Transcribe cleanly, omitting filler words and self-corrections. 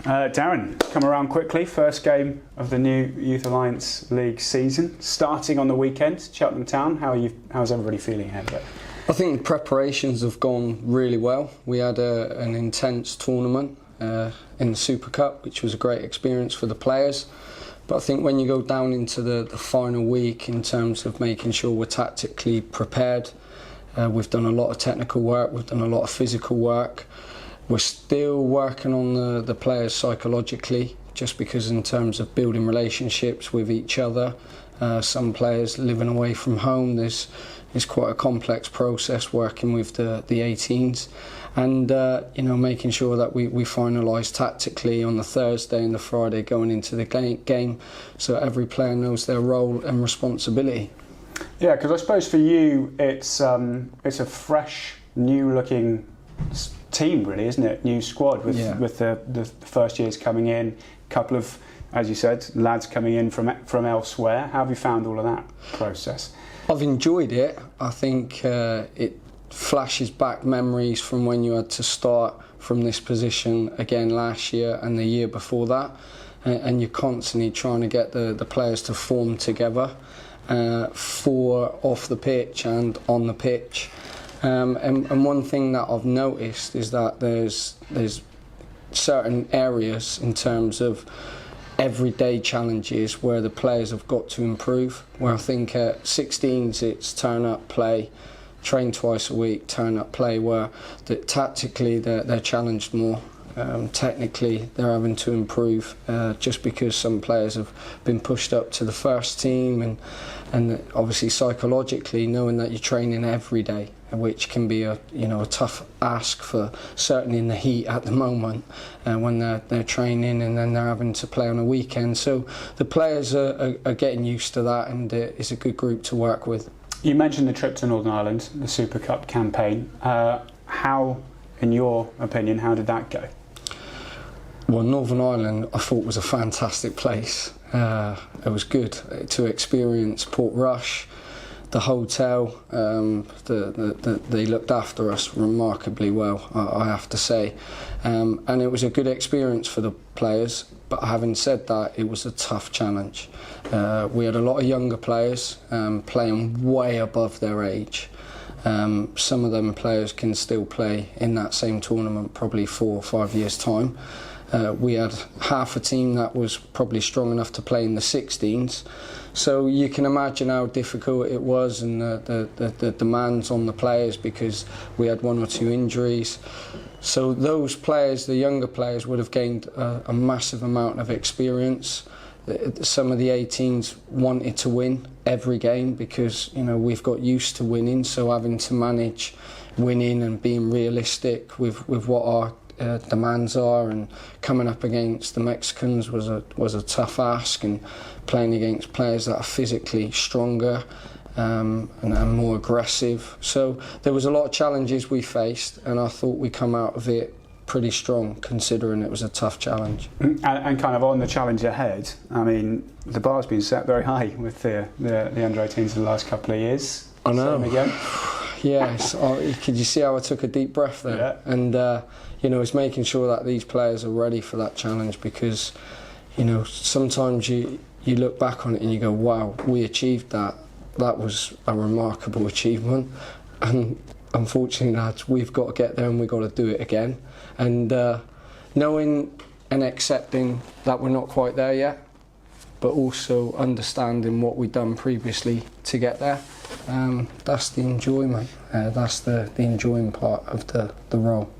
Darren, come around quickly. First game of the new Youth Alliance League season, starting on the weekend. Cheltenham Town. How's everybody feeling ahead of it? I think the preparations have gone really well. We had an intense tournament in the Super Cup, which was a great experience for the players. But I think when you go down into the final week in terms of making sure we're tactically prepared, we've done a lot of technical work, we've done a lot of physical work. We're still working on the players psychologically, just because in terms of building relationships with each other, some players living away from home, there's quite a complex process working with the 18s, and making sure that we finalise tactically on the Thursday and the Friday going into the game, so every player knows their role and responsibility. Yeah, because I suppose for you it's a fresh, new-looking team, really, isn't it? New squad with the first years coming in, couple of, as you said, lads coming in from elsewhere. How have you found all of that process? I've enjoyed it. I think it flashes back memories from when you had to start from this position again last year and the year before that, and you're constantly trying to get the players to form together for off the pitch and on the pitch. And one thing that I've noticed is that there's certain areas in terms of everyday challenges where the players have got to improve. Where I think at 16s it's turn up, play, train twice a week, turn up, play. Where tactically they're challenged more. Technically they're having to improve just because some players have been pushed up to the first team, and obviously psychologically knowing that you're training every day, which can be a tough ask for certainly in the heat at the moment when they're training and then they're having to play on a weekend. So the players are getting used to that, and it's a good group to work with. You mentioned the trip to Northern Ireland, the Super Cup campaign. How, in your opinion, how did that go? Well, Northern Ireland I thought was a fantastic place. It was good to experience Portrush, the hotel. They looked after us remarkably well, I have to say, and it was a good experience for the players. But having said that, it was a tough challenge. We had a lot of younger players playing way above their age. Some of them players can still play in that same tournament probably 4 or 5 years' time. We had half a team that was probably strong enough to play in the 16s. So you can imagine how difficult it was, and the demands on the players, because we had 1 or 2 injuries. So those players, the younger players, would have gained a massive amount of experience. Some of the 18s wanted to win every game because we've got used to winning, so having to manage winning and being realistic with what our demands are, and coming up against the Mexicans was a tough ask, and playing against players that are physically stronger and more aggressive. So there was a lot of challenges we faced, and I thought we come out of it pretty strong, considering it was a tough challenge. And kind of on the challenge ahead, I mean, the bar's been set very high with the under-18s in the last couple of years. I know. Same again. Yes. Could you see how I took a deep breath there? Yeah. And it's making sure that these players are ready for that challenge, because sometimes you look back on it and you go, wow, we achieved that. That was a remarkable achievement, and unfortunately, lads, we've got to get there and we've got to do it again. And knowing and accepting that we're not quite there yet, but also understanding what we've done previously to get there, that's the enjoyment. That's the enjoying part of the role.